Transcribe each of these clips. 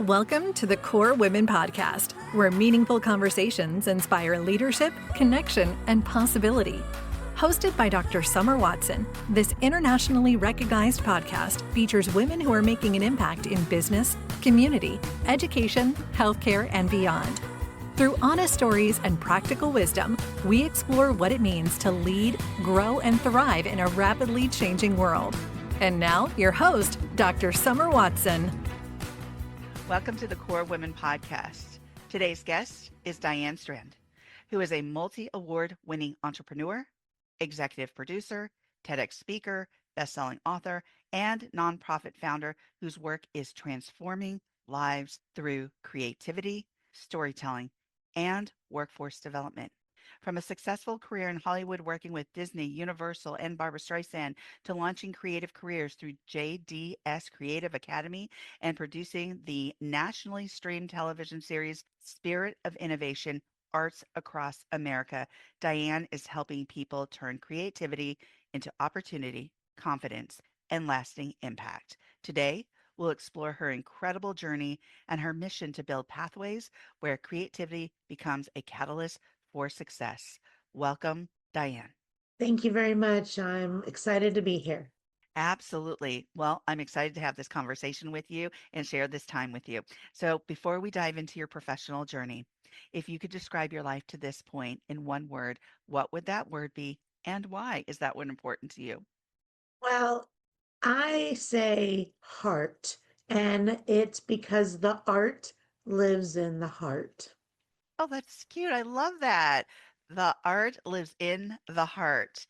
Welcome to the Core Women Podcast, where meaningful conversations inspire leadership, connection, and possibility. Hosted by Dr. Summer Watson, this internationally recognized podcast features women who are making an impact in business, community, education, healthcare, and beyond. Through honest stories and practical wisdom, we explore what it means to lead, grow, and thrive in a rapidly changing world. And now, your host, Dr. Summer Watson. Welcome to the Core Women Podcast. Today's guest is Diane Strand, who is a multi-award winning entrepreneur, executive producer, TEDx speaker, best-selling author, and nonprofit founder whose work is transforming lives through creativity, storytelling, and workforce development. From a successful career in Hollywood working with Disney, Universal, and Barbra Streisand to launching creative careers through JDS Creative Academy and producing the nationally streamed television series Spirit of Innovation, Arts Across America, Diane is helping people turn creativity into opportunity, confidence, and lasting impact. Today, we'll explore her incredible journey and her mission to build pathways where creativity becomes a catalyst for success. Welcome, Diane. Thank you very much. I'm excited to be here. Absolutely. Well, I'm excited to have this conversation with you and share this time with you. So, before we dive into your professional journey, if you could describe your life to this point in one word, what would that word be and why is that one important to you? Well, I say heart, and it's because the art lives in the heart. Oh, that's cute. I love that. The art lives in the heart.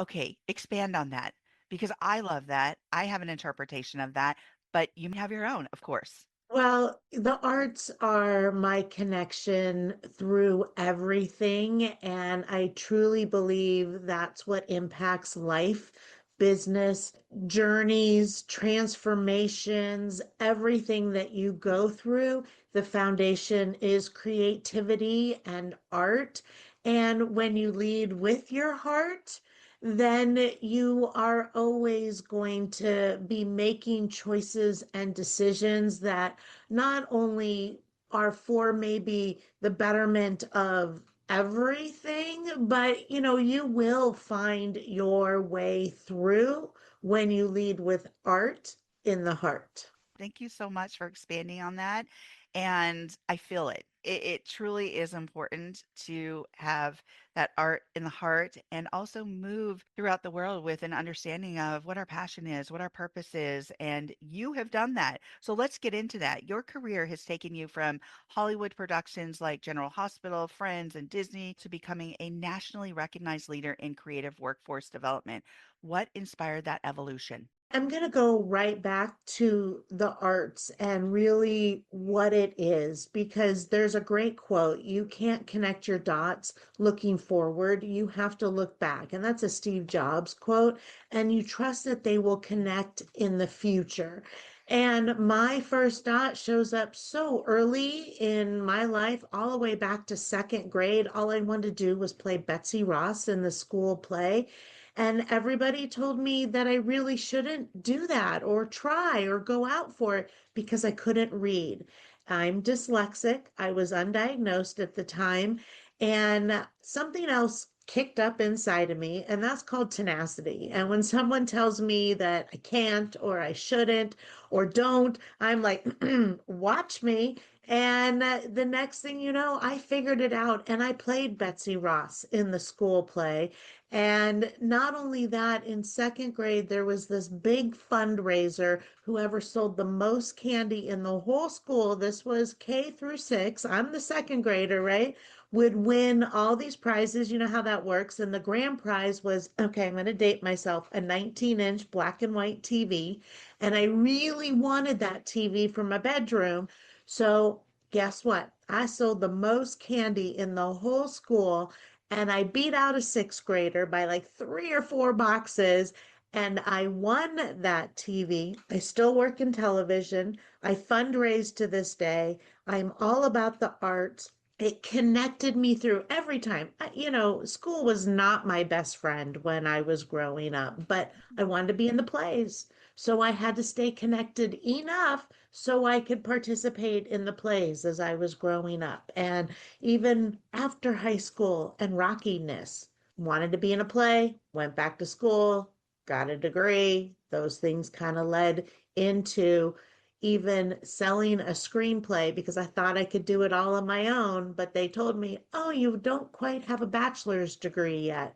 Okay, expand on that because I love that. I have an interpretation of that, but you may have your own, of course. Well, the arts are my connection through everything, and I truly believe that's what impacts life, business, journeys, transformations, everything that you go through. The foundation is creativity and art. And when you lead with your heart, then you are always going to be making choices and decisions that not only are for maybe the betterment of everything, but you will find your way through when you lead with art in the heart. Thank you so much for expanding on that. And I feel it. It truly is important to have that art in the heart and also move throughout the world with an understanding of what our passion is, what our purpose is. And you have done that. So let's get into that. Your career has taken you from Hollywood productions like General Hospital, Friends, and Disney to becoming a nationally recognized leader in creative workforce development. What inspired that evolution? I'm going to go right back to the arts and really what it is, because there's a great quote: you can't connect your dots looking forward, you have to look back. And that's a Steve Jobs quote. And you trust that they will connect in the future. And my first dot shows up so early in my life, all the way back to second grade. All I wanted to do was play Betsy Ross in the school play. And everybody told me that I really shouldn't do that or try or go out for it because I couldn't read. I'm dyslexic. I was undiagnosed at the time. And something else kicked up inside of me, and that's called tenacity. And when someone tells me that I can't or I shouldn't or don't, I'm like, watch me. And the next thing you know, I figured it out and I played Betsy Ross in the school play. And not only that, in second grade, there was this big fundraiser. Whoever sold the most candy in the whole school, this was K through 6, I'm the second grader, right? Would win all these prizes. You know how that works. And the grand prize was, okay, I'm going to date myself, a 19-inch black and white TV. And I really wanted that TV for my bedroom. So guess what? I sold the most candy in the whole school, and I beat out a sixth grader by like 3 or 4 boxes. And I won that TV. I still work in television. I fundraise to this day. I'm all about the arts. It connected me through every time. School was not my best friend when I was growing up, but I wanted to be in the plays. So I had to stay connected enough so I could participate in the plays as I was growing up. And even after high school and rockiness, wanted to be in a play, went back to school, got a degree. Those things kind of led into even selling a screenplay because I thought I could do it all on my own. But they told me, oh, you don't quite have a bachelor's degree yet.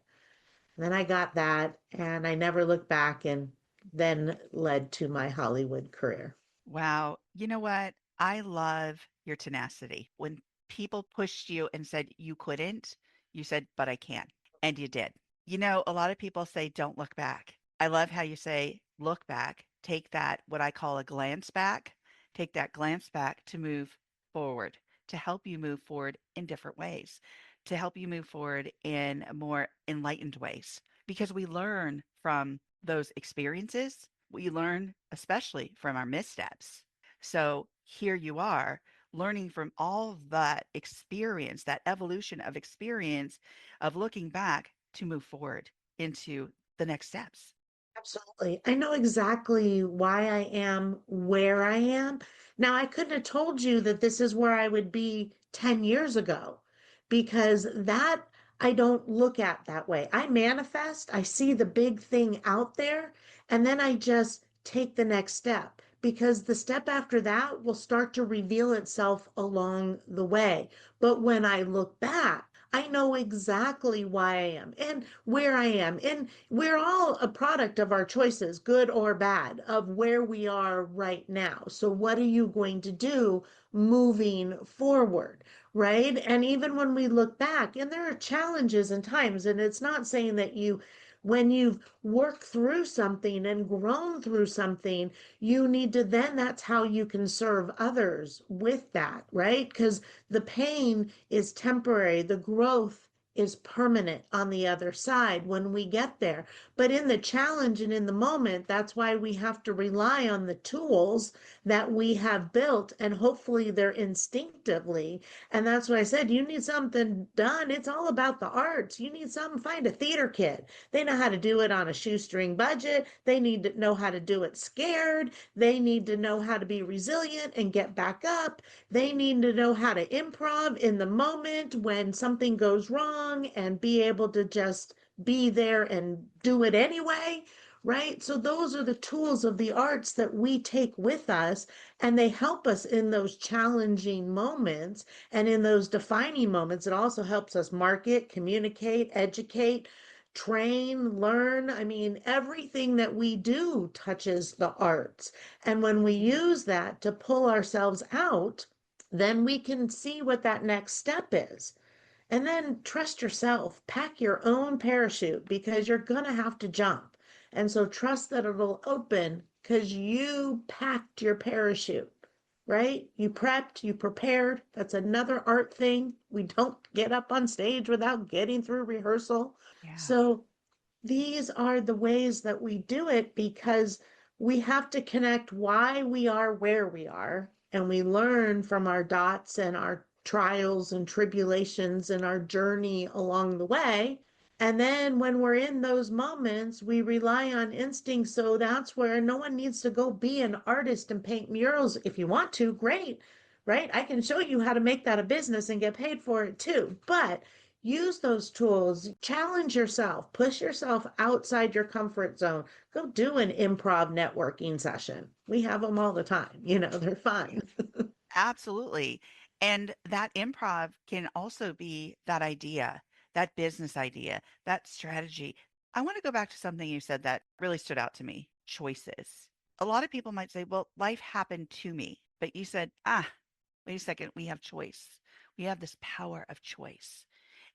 And then I got that and I never looked back and then led to my Hollywood career. Wow. You know what? I love your tenacity. When people pushed you and said you couldn't, you said, but I can. And you did. You know, a lot of people say, don't look back. I love how you say, look back, take that, what I call a glance back, take that glance back to move forward, to help you move forward in different ways, to help you move forward in more enlightened ways. Because we learn from those experiences, we learn especially from our missteps. So here you are learning from all that experience, that evolution of experience of looking back to move forward into the next steps. Absolutely. I know exactly why I am where I am. Now, I couldn't have told you that this is where I would be 10 years ago because that I don't look at that way. I manifest, I see the big thing out there, and then I just take the next step because the step after that will start to reveal itself along the way. But when I look back, I know exactly why I am and where I am. And we're all a product of our choices, good or bad, of where we are right now. So, what are you going to do moving forward? Right. And even when we look back, and there are challenges and times, and it's not saying that when you've worked through something and grown through something, you need to then that's how you can serve others with that, right? Because the pain is temporary, the growth is permanent on the other side when we get there. But in the challenge and in the moment, that's why we have to rely on the tools that we have built, and hopefully they're instinctively. And that's why I said, you need something done. It's all about the arts. You need something, find a theater kid. They know how to do it on a shoestring budget. They need to know how to do it scared. They need to know how to be resilient and get back up. They need to know how to improv in the moment when something goes wrong and be able to just be there and do it anyway, right? So those are the tools of the arts that we take with us, and they help us in those challenging moments and in those defining moments. It also helps us market, communicate, educate, train, learn. I mean, everything that we do touches the arts. And when we use that to pull ourselves out, then we can see what that next step is. And then trust yourself, pack your own parachute because you're going to have to jump. And so trust that it'll open because you packed your parachute, right? You prepped, you prepared. That's another art thing. We don't get up on stage without getting through rehearsal. Yeah. So these are the ways that we do it because we have to connect why we are where we are. And we learn from our dots and our trials and tribulations and our journey along the way. And then when we're in those moments, we rely on instinct. So that's where no one needs to go be an artist and paint murals. If you want to, great, right? I can show you how to make that a business and get paid for it too. But use those tools, challenge yourself, push yourself outside your comfort zone. Go do an improv networking session. We have them all the time. They're fun. Absolutely. And that improv can also be that idea, that business idea, that strategy. I want to go back to something you said that really stood out to me, choices. A lot of people might say, well, life happened to me. But you said, wait a second, we have choice. We have this power of choice.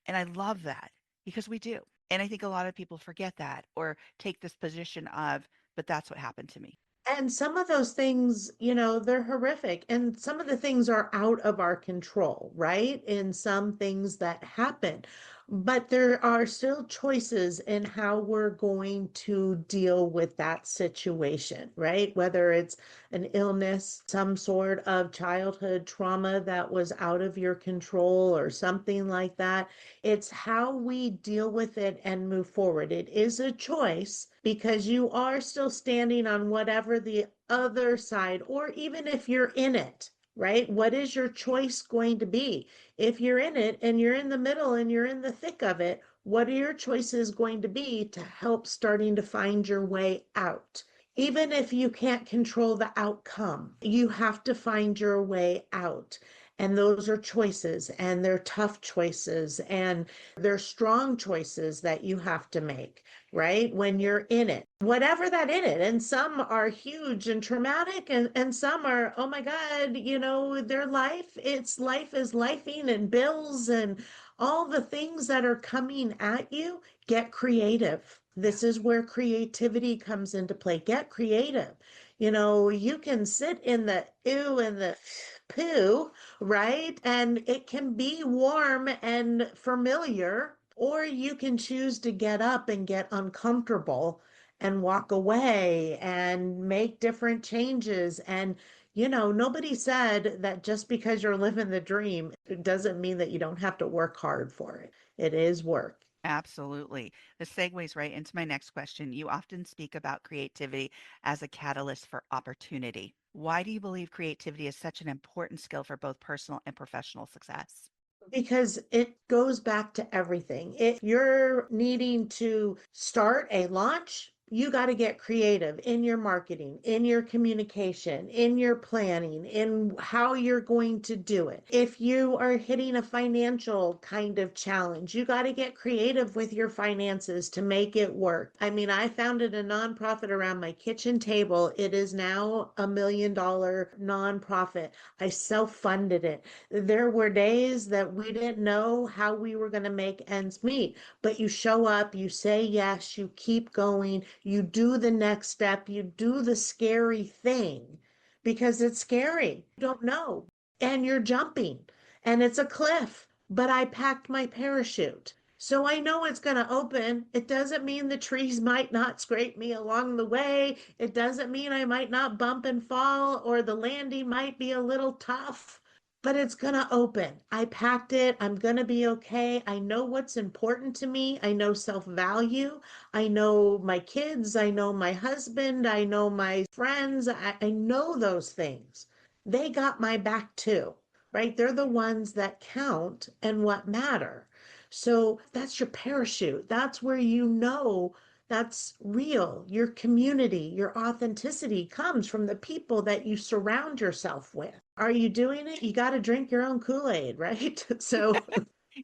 And I love that because we do. And I think a lot of people forget that or take this position of, but that's what happened to me. And some of those things, they're horrific. And some of the things are out of our control, right? In some things that happen. but there are still choices in how we're going to deal with that situation, right? Whether it's an illness, some sort of childhood trauma that was out of your control or something like that. It's how we deal with it and move forward. It is a choice because you are still standing on whatever the other side, or even if you're in it, right? What is your choice going to be? If you're in it and you're in the middle and you're in the thick of it, what are your choices going to be to help starting to find your way out? Even if you can't control the outcome, you have to find your way out. And those are choices, and they're tough choices, and they're strong choices that you have to make, right? When you're in it, whatever that in it. And some are huge and traumatic, and some are, oh my God, their life is lifing and bills and all the things that are coming at you. Get creative. This is where creativity comes into play. Get creative. You can sit in the ew and the poo, right? And it can be warm and familiar, or you can choose to get up and get uncomfortable and walk away and make different changes. And, nobody said that just because you're living the dream, it doesn't mean that you don't have to work hard for it. It is work. Absolutely. This segues right into my next question. You often speak about creativity as a catalyst for opportunity. Why do you believe creativity is such an important skill for both personal and professional success? Because it goes back to everything. If you're needing to start a launch, you got to get creative in your marketing, in your communication, in your planning, in how you're going to do it. If you are hitting a financial kind of challenge, you got to get creative with your finances to make it work. I mean, I founded a nonprofit around my kitchen table. It is now $1 million nonprofit. I self-funded it. There were days that we didn't know how we were going to make ends meet, but you show up, you say yes, you keep going, you do the next step, you do the scary thing because it's scary. You don't know. And you're jumping and it's a cliff, but I packed my parachute. So I know it's going to open. It doesn't mean the trees might not scrape me along the way. It doesn't mean I might not bump and fall, or the landing might be a little tough, but it's going to open. I packed it. I'm going to be okay. I know what's important to me. I know self-value. I know my kids. I know my husband. I know my friends. I know those things. They got my back too, right? They're the ones that count and what matter. So that's your parachute. That's where that's real. Your community, your authenticity comes from the people that you surround yourself with. Are you doing it? You got to drink your own Kool-Aid, right? So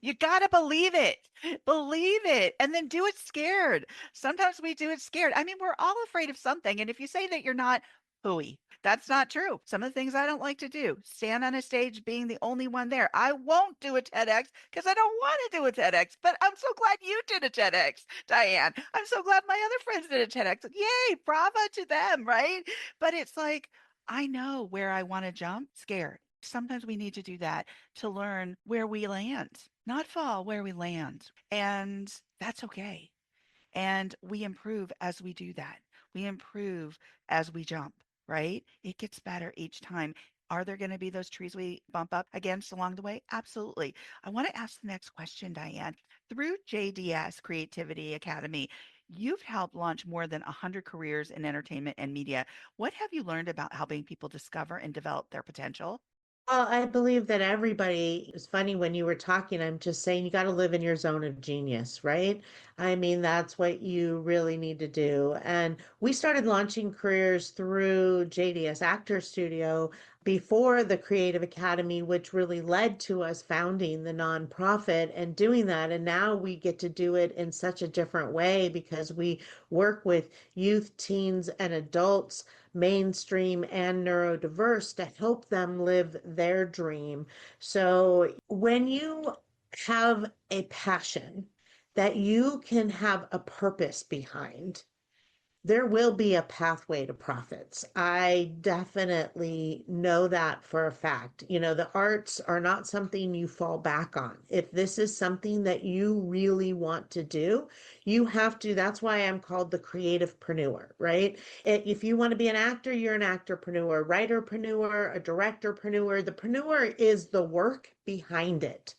You gotta believe it. Believe it. And then do it scared. Sometimes we do it scared. I mean, we're all afraid of something. And if you say that you're not, hooey. That's not true. Some of the things I don't like to do, stand on a stage being the only one there. I won't do a TEDx because I don't want to do a TEDx, but I'm so glad you did a TEDx, Diane. I'm so glad my other friends did a TEDx. Yay, bravo to them, right? But it's like, I know where I want to jump, scared. Sometimes we need to do that to learn where we land, not fall, where we land. And that's okay. And we improve as we do that. We improve as we jump, right? It gets better each time. Are there going to be those trees we bump up against along the way? Absolutely. I want to ask the next question, Diane. Through JDS Creativity Academy, you've helped launch more than 100 careers in entertainment and media. What have you learned about helping people discover and develop their potential? well, I believe that everybody, it's funny when you were talking, I'm just saying you got to live in your zone of genius, right? I mean, that's what you really need to do. And we started launching careers through JDS Actor Studio before the Creative Academy, which really led to us founding the nonprofit and doing that. And now we get to do it in such a different way because we work with youth, teens, and adults, mainstream and neurodiverse, to help them live their dream. So when you have a passion that you can have a purpose behind, there will be a pathway to profits. I definitely know that for a fact. You know, the arts are not something you fall back on. If this is something that you really want to do, you have to. That's why I'm called the creativepreneur, right? If you want to be an actor, you're an actorpreneur, writerpreneur, a directorpreneur. The preneur is the work behind it.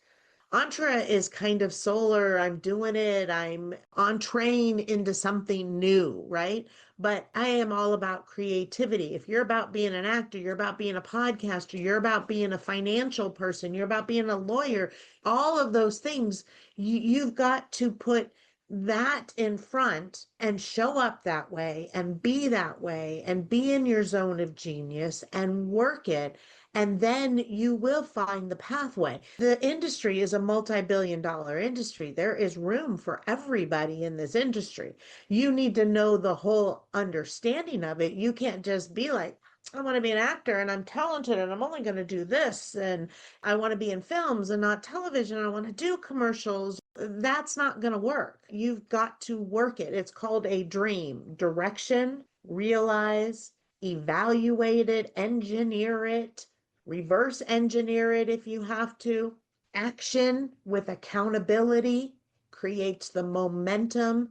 Entre is kind of solar. I'm doing it. I'm on train into something new, right? But I am all about creativity. If you're about being an actor, you're about being a podcaster, you're about being a financial person, you're about being a lawyer, all of those things, you've got to put that in front and show up that way and be in your zone of genius and work it, and then you will find the pathway. The industry is a multi-billion-dollar industry. There is room for everybody in this industry. You need to know the whole understanding of it. You can't just be like, I want to be an actor and I'm talented and I'm only going to do this, and I want to be in films and not television, and I want to do commercials. That's not going to work. You've got to work it. It's called a dream. Direction, realize, evaluate it, engineer it, reverse engineer it if you have to. Action with accountability creates the momentum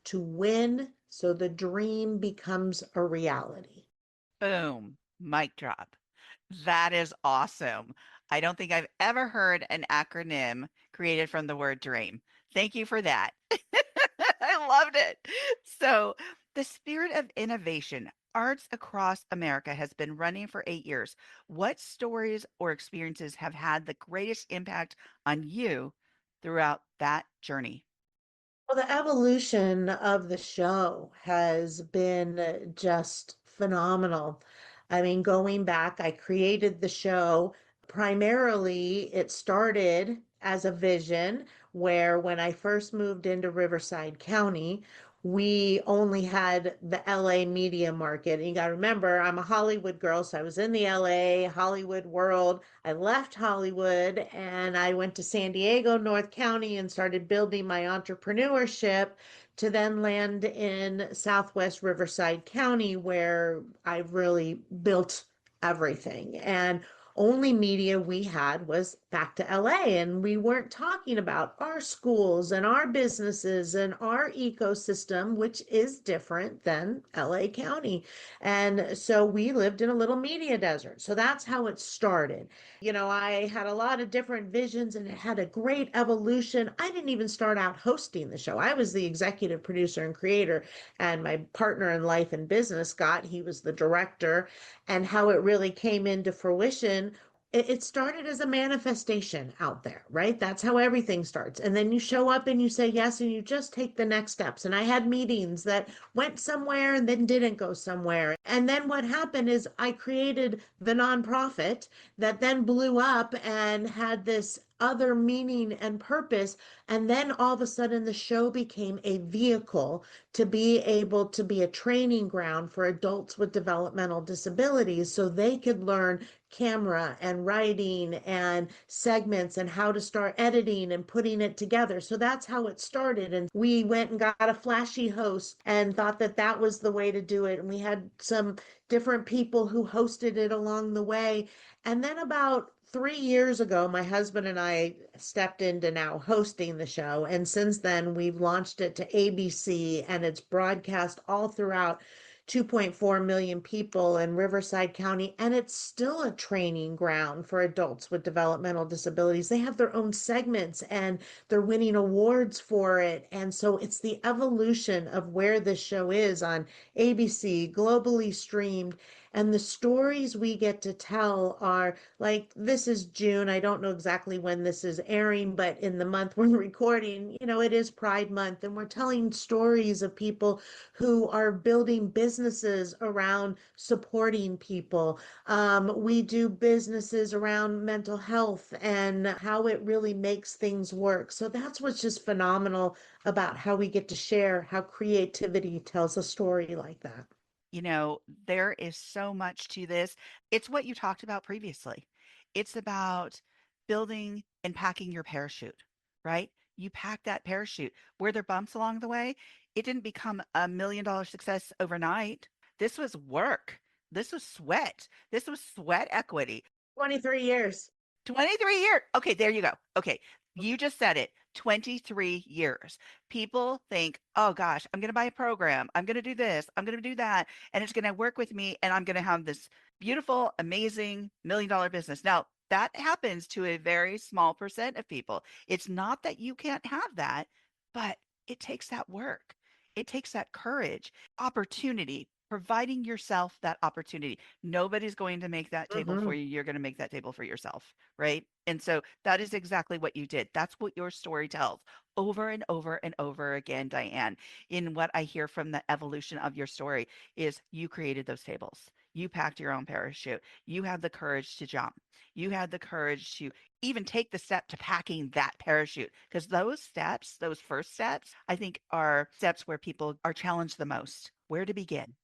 to win, so the dream becomes a reality. Boom, mic drop. That is awesome. I don't think I've ever heard an acronym created from the word dream. Thank you for that. I loved it. So, the spirit of innovation, arts across America has been running for 8 years. What stories or experiences have had the greatest impact on you throughout that journey? Well, the evolution of the show has been just phenomenal. I mean, going back, I created the show. Primarily, it started as a vision where when I first moved into Riverside County, we only had the LA media market. And you got to remember, I'm a Hollywood girl, so I was in the LA Hollywood world. I left Hollywood and I went to San Diego, North County, and started building my entrepreneurship to then land in Southwest Riverside County, where I've really built everything. And only media we had was back to LA, and we weren't talking about our schools and our businesses and our ecosystem, which is different than LA County. And so we lived in a little media desert. So that's how it started. You know, I had a lot of different visions and it had a great evolution. I didn't even start out hosting the show. I was the executive producer and creator, and my partner in life and business, Scott, he was the director. And how it really came into fruition, it started as a manifestation out there, right? That's how everything starts. And then you show up and you say yes, and you just take the next steps. And I had meetings that went somewhere and then didn't go somewhere. And then what happened is I created the nonprofit that then blew up and had this other meaning and purpose. And then all of a sudden, the show became a vehicle to be able to be a training ground for adults with developmental disabilities so they could learn camera and writing and segments and how to start editing and putting it together. So that's how it started. And we went and got a flashy host and thought that that was the way to do it. And we had some different people who hosted it along the way. And then about 3 years ago, my husband and I stepped into now hosting the show. And since then, we've launched it to ABC and it's broadcast all throughout 2.4 million people in Riverside County. And it's still a training ground for adults with developmental disabilities. They have their own segments and they're winning awards for it. And so it's the evolution of where this show is on ABC, globally streamed. And the stories we get to tell are like, this is June. I don't know exactly when this is airing, but in the month we're recording, you know, it is Pride Month. And we're telling stories of people who are building businesses around supporting people. We do businesses around mental health and how it really makes things work. So that's what's just phenomenal about how we get to share how creativity tells a story like that. There is so much to this. It's what you talked about previously. It's about building and packing your parachute, right? You packed that parachute. Were there bumps along the way? It didn't become $1 million success overnight. This was work. This was sweat. This was sweat equity. 23 years. 23 years. Okay, there you go. Okay, you just said it. 23 years. People think, oh gosh, I'm going to buy a program. I'm going to do this. I'm going to do that. And it's going to work with me. And I'm going to have this beautiful, amazing $1 million business. Now, that happens to a very small percent of people. It's not that you can't have that, but it takes that work. It takes that courage, opportunity, providing yourself that opportunity. Nobody's going to make that table for Mhm. you. You're going to make that table for yourself, right? And so that is exactly what you did. That's what your story tells over and over and over again, Diane. In what I hear from the evolution of your story is you created those tables. You packed your own parachute. You had the courage to jump. You had the courage to even take the step to packing that parachute, because those steps, those first steps, I think are steps where people are challenged the most. Where to begin?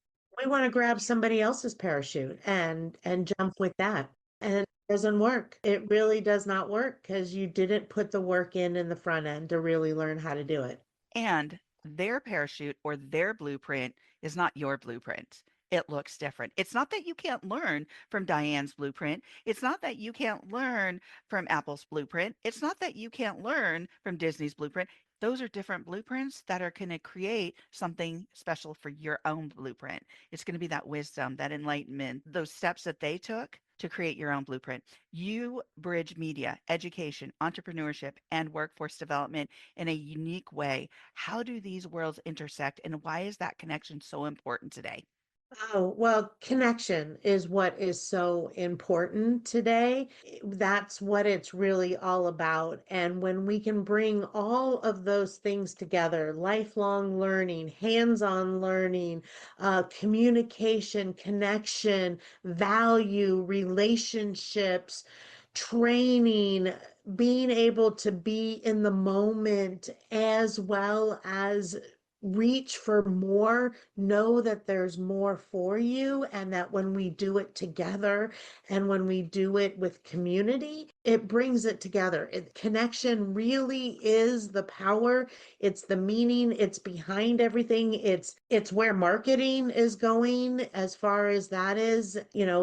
We want to grab somebody else's parachute and jump with that. And it doesn't work. It really does not work because you didn't put the work in the front end to really learn how to do it. And their parachute or their blueprint is not your blueprint. It looks different. It's not that you can't learn from Diane's blueprint. It's not that you can't learn from Apple's blueprint. It's not that you can't learn from Disney's blueprint. Those are different blueprints that are going to create something special for your own blueprint. It's going to be that wisdom, that enlightenment, those steps that they took to create your own blueprint. You bridge media, education, entrepreneurship, and workforce development in a unique way. How do these worlds intersect, and why is that connection so important today? Oh, well, connection is what is so important today. That's what it's really all about. And when we can bring all of those things together, lifelong learning, hands-on learning, communication, connection, value, relationships, training, being able to be in the moment as well as reach for more, know that there's more for you, and that when we do it together and when we do it with community, it brings it together. Connection really is the power. It's the meaning. It's behind everything. It's where marketing is going as far as that is,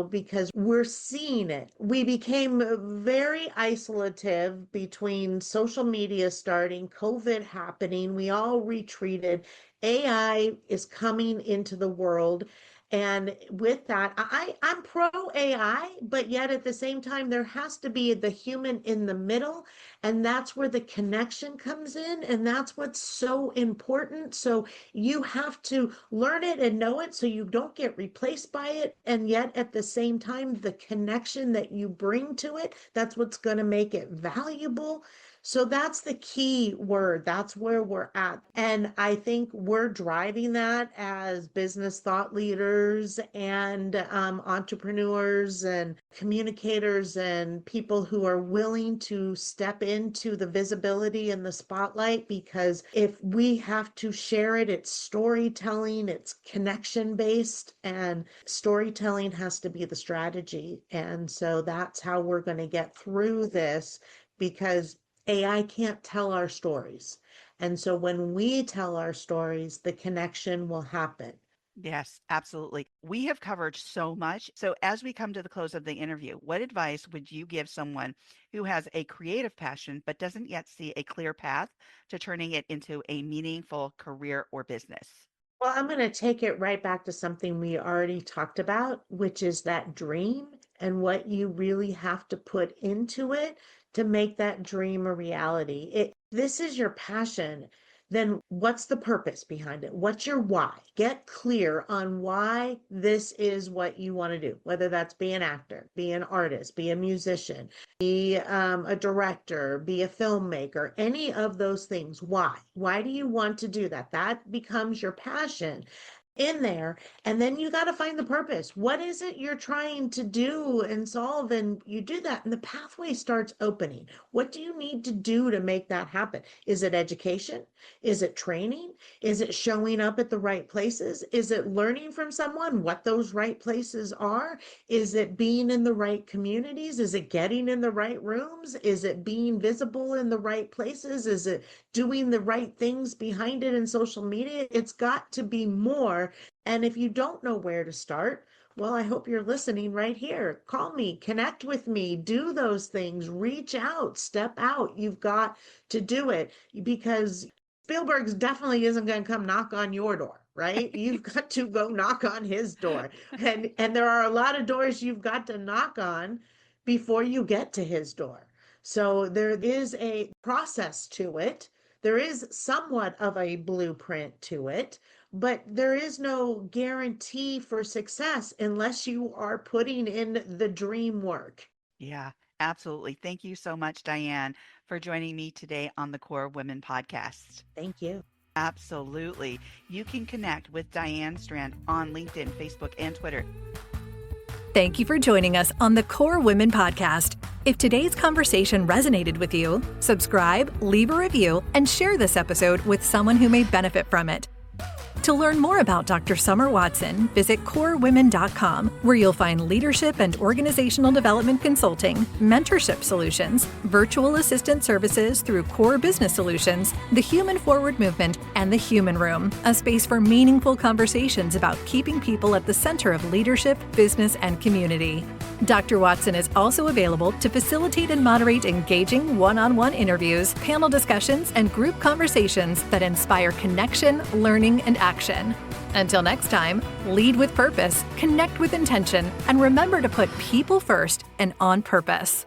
because we're seeing it. We became very isolative between social media starting, COVID happening. We all retreated. AI is coming into the world. And with that, I'm pro AI, but yet at the same time, there has to be the human in the middle. And that's where the connection comes in. And that's what's so important. So you have to learn it and know it so you don't get replaced by it. And yet at the same time, the connection that you bring to it, that's what's going to make it valuable. So that's the key word. That's where we're at. And I think we're driving that as business thought leaders and entrepreneurs and communicators and people who are willing to step into the visibility and the spotlight. Because if we have to share it, it's storytelling, it's connection based, and storytelling has to be the strategy. And so that's how we're going to get through this, because AI can't tell our stories. And so when we tell our stories, the connection will happen. Yes, absolutely. We have covered so much. So, as we come to the close of the interview, what advice would you give someone who has a creative passion but doesn't yet see a clear path to turning it into a meaningful career or business? Well, I'm going to take it right back to something we already talked about, which is that dream and what you really have to put into it to make that dream a reality. This is your passion. Then what's the purpose behind it? What's your why? Get clear on why this is what you want to do, whether that's be an actor, be an artist, be a musician, be a director, be a filmmaker, any of those things. Why? Why do you want to do that? That becomes your passion. in there. And then you got to find the purpose. What is it you're trying to do and solve? And you do that, and the pathway starts opening. What do you need to do to make that happen? Is it education? Is it training? Is it showing up at the right places? Is it learning from someone what those right places are? Is it being in the right communities? Is it getting in the right rooms? Is it being visible in the right places? Is it doing the right things behind it in social media? It's got to be more. And if you don't know where to start, well, I hope you're listening right here. Call me, connect with me, do those things, reach out, step out. You've got to do it, because Spielberg's definitely isn't going to come knock on your door, right? You've got to go knock on his door. And there are a lot of doors you've got to knock on before you get to his door. So there is a process to it. There is somewhat of a blueprint to it, but there is no guarantee for success unless you are putting in the dream work. Yeah, absolutely. Thank you so much, Diane, for joining me today on the Core Women podcast. Thank you. Absolutely. You can connect with Diane Strand on LinkedIn, Facebook, and Twitter. Thank you for joining us on the Core Women podcast. If today's conversation resonated with you, subscribe, leave a review, and share this episode with someone who may benefit from it. To learn more about Dr. Summer Watson, visit corewomen.com, where you'll find leadership and organizational development consulting, mentorship solutions, virtual assistant services through Core Business Solutions, the Human Forward Movement, and the Human Room, a space for meaningful conversations about keeping people at the center of leadership, business, and community. Dr. Watson is also available to facilitate and moderate engaging one-on-one interviews, panel discussions, and group conversations that inspire connection, learning, and action. Until next time, lead with purpose, connect with intention, and remember to put people first and on purpose.